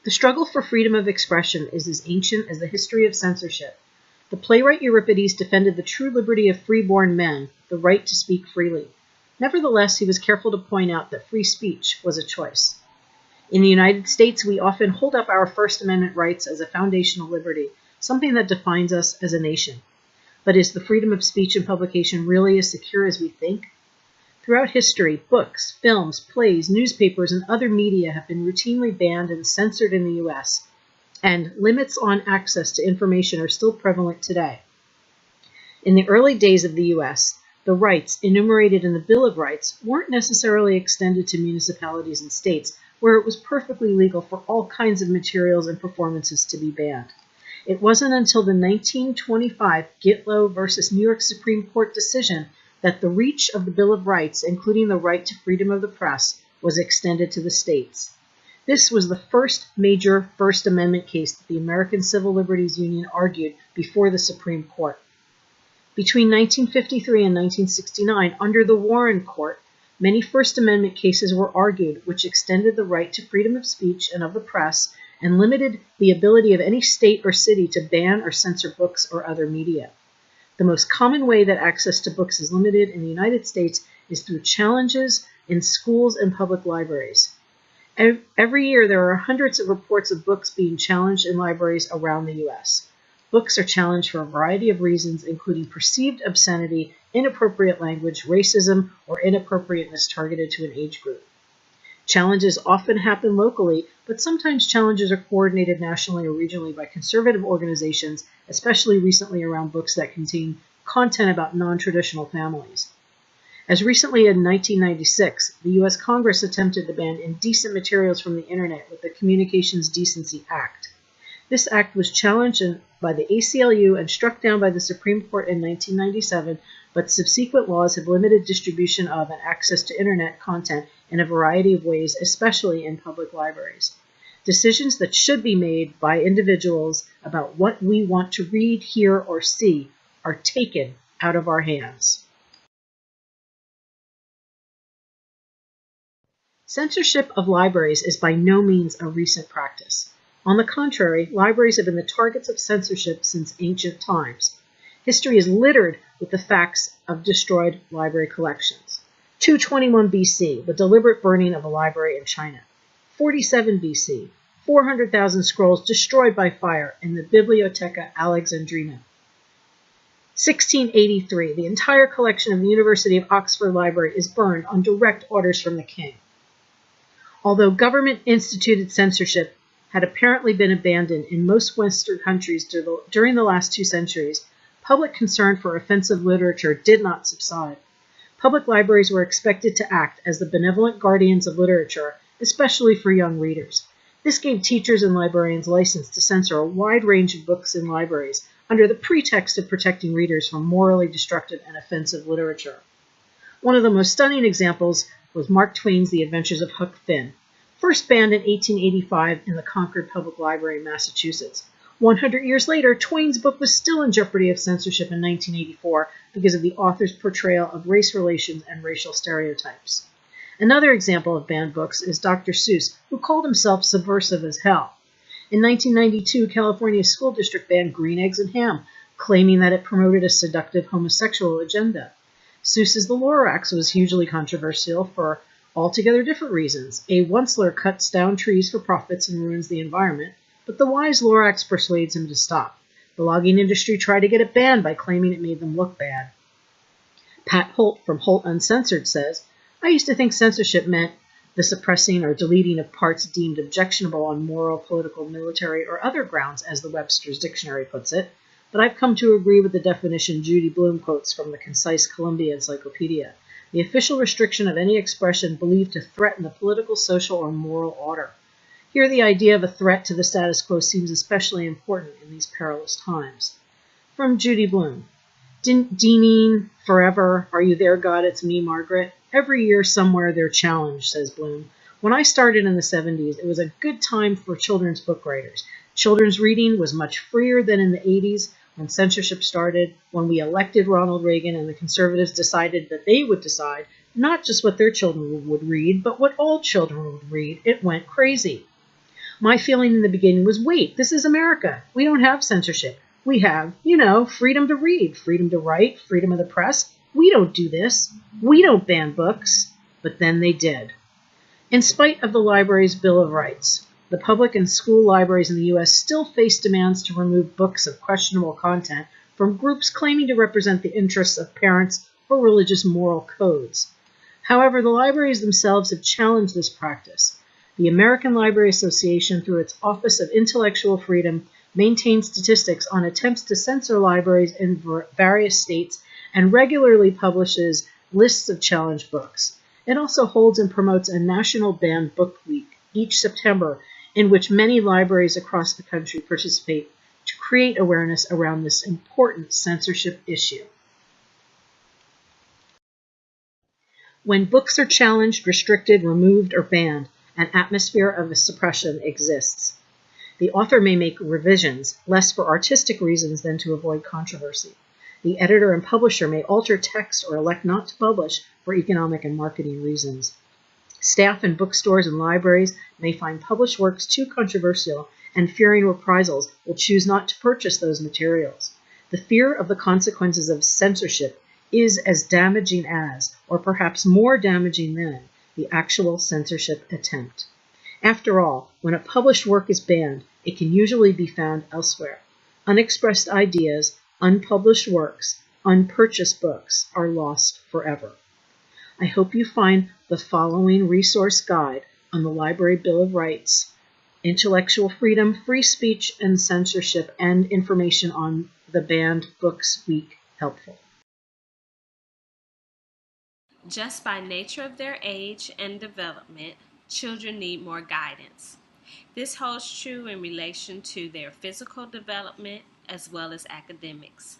The struggle for freedom of expression is as ancient as the history of censorship. The playwright Euripides defended the true liberty of free-born men, the right to speak freely. Nevertheless, he was careful to point out that free speech was a choice. In the United States, we often hold up our First Amendment rights as a foundational liberty, something that defines us as a nation. But is the freedom of speech and publication really as secure as we think? Throughout history, books, films, plays, newspapers, and other media have been routinely banned and censored in the U.S., and limits on access to information are still prevalent today. In the early days of the U.S., the rights enumerated in the Bill of Rights weren't necessarily extended to municipalities and states, where it was perfectly legal for all kinds of materials and performances to be banned. It wasn't until the 1925 Gitlow versus New York Supreme Court decision that the reach of the Bill of Rights, including the right to freedom of the press, was extended to the states. This was the first major First Amendment case that the American Civil Liberties Union argued before the Supreme Court. Between 1953 and 1969, under the Warren Court, many First Amendment cases were argued which extended the right to freedom of speech and of the press and limited the ability of any state or city to ban or censor books or other media. The most common way that access to books is limited in the United States is through challenges in schools and public libraries. Every year, there are hundreds of reports of books being challenged in libraries around the U.S. Books are challenged for a variety of reasons, including perceived obscenity, inappropriate language, racism, or inappropriateness targeted to an age group. Challenges often happen locally, but sometimes challenges are coordinated nationally or regionally by conservative organizations, especially recently around books that contain content about non-traditional families. As recently as 1996, the U.S. Congress attempted to ban indecent materials from the Internet with the Communications Decency Act. This act was challenged by the ACLU and struck down by the Supreme Court in 1997, but subsequent laws have limited distribution of and access to Internet content in a variety of ways, especially in public libraries. Decisions that should be made by individuals about what we want to read, hear, or see are taken out of our hands. Censorship of libraries is by no means a recent practice. On the contrary, libraries have been the targets of censorship since ancient times. History is littered with the facts of destroyed library collections. 221 BC, the deliberate burning of a library in China. 47 BC, 400,000 scrolls destroyed by fire in the Bibliotheca Alexandrina. 1683, the entire collection of the University of Oxford Library is burned on direct orders from the king. Although government-instituted censorship had apparently been abandoned in most Western countries during the last 2 centuries, public concern for offensive literature did not subside. Public libraries were expected to act as the benevolent guardians of literature, especially for young readers. This gave teachers and librarians license to censor a wide range of books in libraries under the pretext of protecting readers from morally destructive and offensive literature. One of the most stunning examples was Mark Twain's The Adventures of Huck Finn, first banned in 1885 in the Concord Public Library in Massachusetts. 100 years later, Twain's book was still in jeopardy of censorship in 1984 because of the author's portrayal of race relations and racial stereotypes. Another example of banned books is Dr. Seuss, who called himself subversive as hell. In 1992, California's school district banned Green Eggs and Ham, claiming that it promoted a seductive homosexual agenda. Seuss's The Lorax was hugely controversial for altogether different reasons. A Onceler cuts down trees for profits and ruins the environment, but the wise Lorax persuades him to stop. The logging industry tried to get it banned by claiming it made them look bad. Pat Holt from Holt Uncensored says, "I used to think censorship meant the suppressing or deleting of parts deemed objectionable on moral, political, military, or other grounds, as the Webster's Dictionary puts it, but I've come to agree with the definition Judy Blume quotes from the Concise Columbia Encyclopedia, the official restriction of any expression believed to threaten the political, social, or moral order. Here the idea of a threat to the status quo seems especially important in these perilous times." From Judy Blume, "Dineen, forever, are you there, God, it's me, Margaret? Every year somewhere they're challenged," says Bloom. "When I started in the 70s, it was a good time for children's book writers. Children's reading was much freer than in the 80s, when censorship started, when we elected Ronald Reagan and the conservatives decided that they would decide not just what their children would read, but what all children would read. It went crazy. My feeling in the beginning was, wait, this is America. We don't have censorship. We have, freedom to read, freedom to write, freedom of the press. We don't do this. We don't ban books. But then they did. In spite of the library's Bill of Rights, the public and school libraries in the U.S. still face demands to remove books of questionable content from groups claiming to represent the interests of parents or religious moral codes. However, the libraries themselves have challenged this practice. The American Library Association, through its Office of Intellectual Freedom, maintains statistics on attempts to censor libraries in various states and regularly publishes lists of challenged books. It also holds and promotes a National Banned Book Week each September, in which many libraries across the country participate to create awareness around this important censorship issue. When books are challenged, restricted, removed, or banned, an atmosphere of suppression exists. The author may make revisions, less for artistic reasons than to avoid controversy. The editor and publisher may alter text or elect not to publish for economic and marketing reasons. Staff in bookstores and libraries may find published works too controversial and, fearing reprisals, will choose not to purchase those materials. The fear of the consequences of censorship is as damaging as, or perhaps more damaging than, the actual censorship attempt. After all, when a published work is banned, it can usually be found elsewhere. Unexpressed ideas, unpublished works, unpurchased books are lost forever. I hope you find the following resource guide on the Library Bill of Rights, intellectual freedom, free speech, and censorship, and information on the Banned Books Week helpful. Just by nature of their age and development, children need more guidance. This holds true in relation to their physical development as well as academics.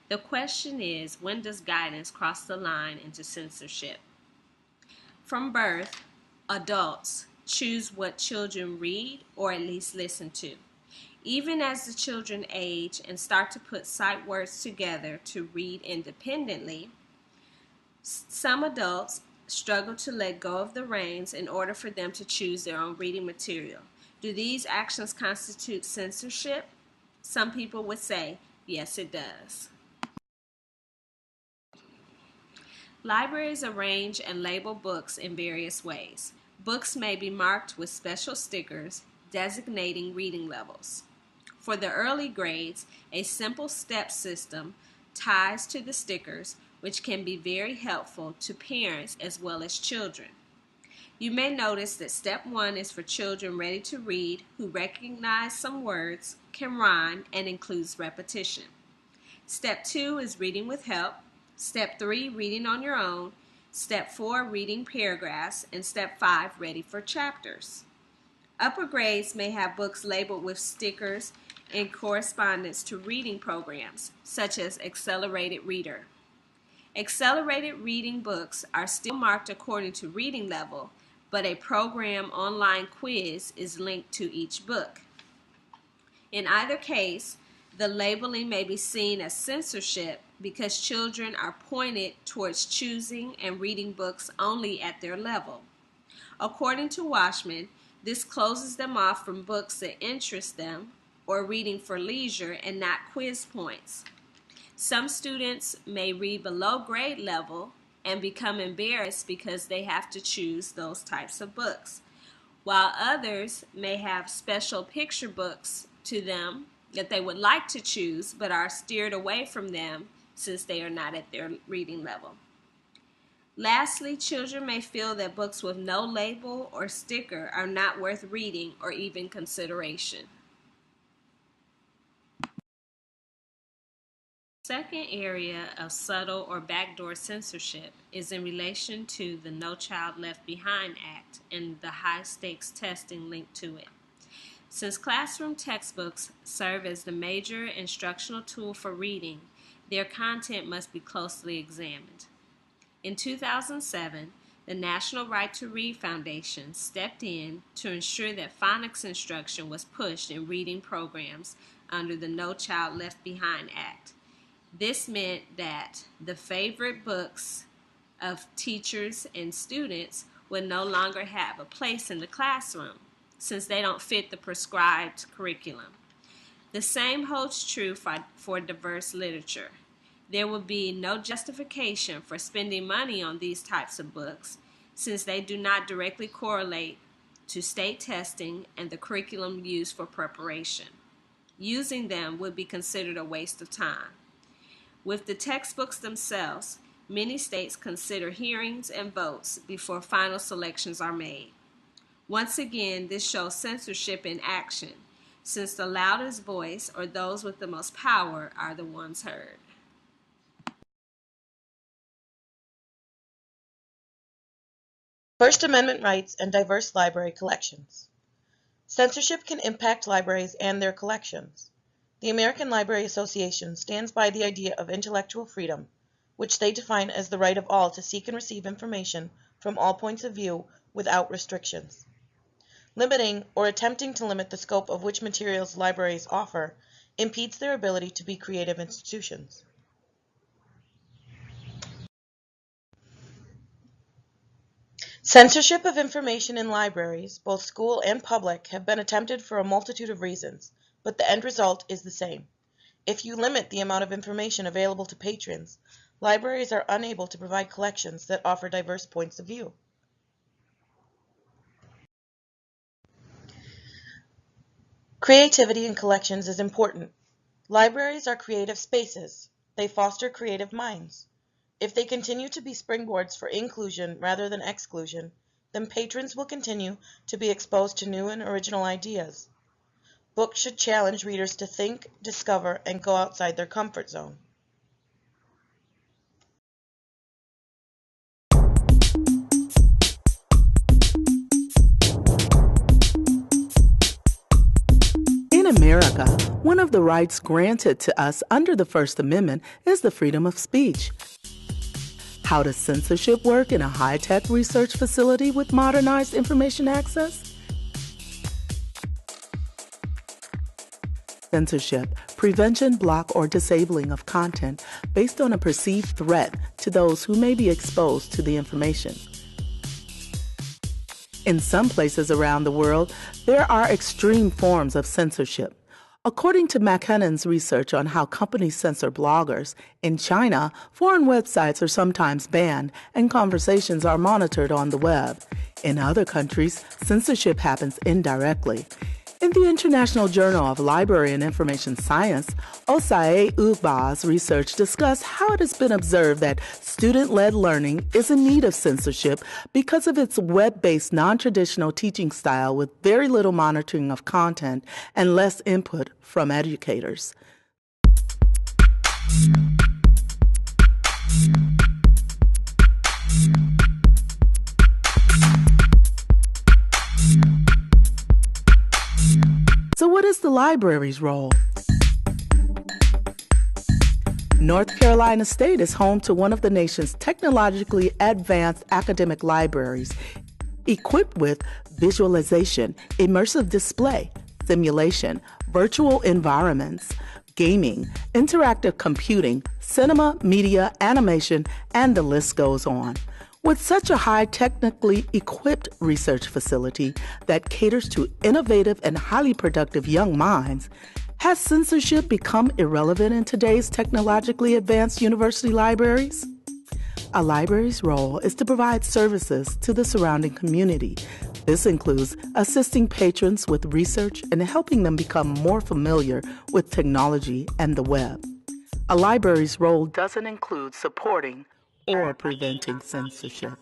The question is, when does guidance cross the line into censorship? From birth, adults choose what children read or at least listen to. Even as the children age and start to put sight words together to read independently, some adults struggle to let go of the reins in order for them to choose their own reading material. Do these actions constitute censorship? Some people would say, yes, it does. Libraries arrange and label books in various ways. Books may be marked with special stickers designating reading levels. For the early grades, a simple step system ties to the stickers, which can be very helpful to parents as well as children. You may notice that step 1 is for children ready to read who recognize some words, can rhyme, and includes repetition. Step 2 is reading with help. Step 3, reading on your own. Step 4, reading paragraphs. And Step 5, ready for chapters. Upper grades may have books labeled with stickers in correspondence to reading programs, such as Accelerated Reader. Accelerated reading books are still marked according to reading level, but a program online quiz is linked to each book. In either case, the labeling may be seen as censorship because children are pointed towards choosing and reading books only at their level. According to Washman, this closes them off from books that interest them or reading for leisure and not quiz points. Some students may read below grade level and become embarrassed because they have to choose those types of books, while others may have special picture books to them that they would like to choose but are steered away from them since they are not at their reading level. Lastly, children may feel that books with no label or sticker are not worth reading or even consideration. Second area of subtle or backdoor censorship is in relation to the No Child Left Behind Act and the high-stakes testing linked to it. Since classroom textbooks serve as the major instructional tool for reading, their content must be closely examined. In 2007, the National Right to Read Foundation stepped in to ensure that phonics instruction was pushed in reading programs under the No Child Left Behind Act. This meant that the favorite books of teachers and students would no longer have a place in the classroom. since they don't fit the prescribed curriculum. The same holds true for diverse literature. There will be no justification for spending money on these types of books, since they do not directly correlate to state testing and the curriculum used for preparation. Using them would be considered a waste of time. With the textbooks themselves, many states consider hearings and votes before final selections are made. Once again, this shows censorship in action, since the loudest voice or those with the most power are the ones heard. First Amendment rights and diverse library collections. Censorship can impact libraries and their collections. The American Library Association stands by the idea of intellectual freedom, which they define as the right of all to seek and receive information from all points of view without restrictions. Limiting or attempting to limit the scope of which materials libraries offer impedes their ability to be creative institutions. Censorship of information in libraries, both school and public, have been attempted for a multitude of reasons, but the end result is the same. If you limit the amount of information available to patrons, libraries are unable to provide collections that offer diverse points of view. Creativity in collections is important. Libraries are creative spaces. They foster creative minds. If they continue to be springboards for inclusion rather than exclusion, then patrons will continue to be exposed to new and original ideas. Books should challenge readers to think, discover, and go outside their comfort zone. In America, one of the rights granted to us under the First Amendment is the freedom of speech. How does censorship work in a high-tech research facility with modernized information access? Censorship, prevention, block, or disabling of content based on a perceived threat to those who may be exposed to the information. In some places around the world, there are extreme forms of censorship. According to McKennan's research on how companies censor bloggers, in China, foreign websites are sometimes banned and conversations are monitored on the web. In other countries, censorship happens indirectly. In the International Journal of Library and Information Science, Osae Ugba's research discussed how it has been observed that student-led learning is in need of censorship because of its web-based non-traditional teaching style with very little monitoring of content and less input from educators. So what is the library's role? North Carolina State is home to one of the nation's technologically advanced academic libraries, equipped with visualization, immersive display, simulation, virtual environments, gaming, interactive computing, cinema, media, animation, and the list goes on. With such a high technically equipped research facility that caters to innovative and highly productive young minds, has censorship become irrelevant in today's technologically advanced university libraries? A library's role is to provide services to the surrounding community. This includes assisting patrons with research and helping them become more familiar with technology and the web. A library's role doesn't include supporting or preventing censorship.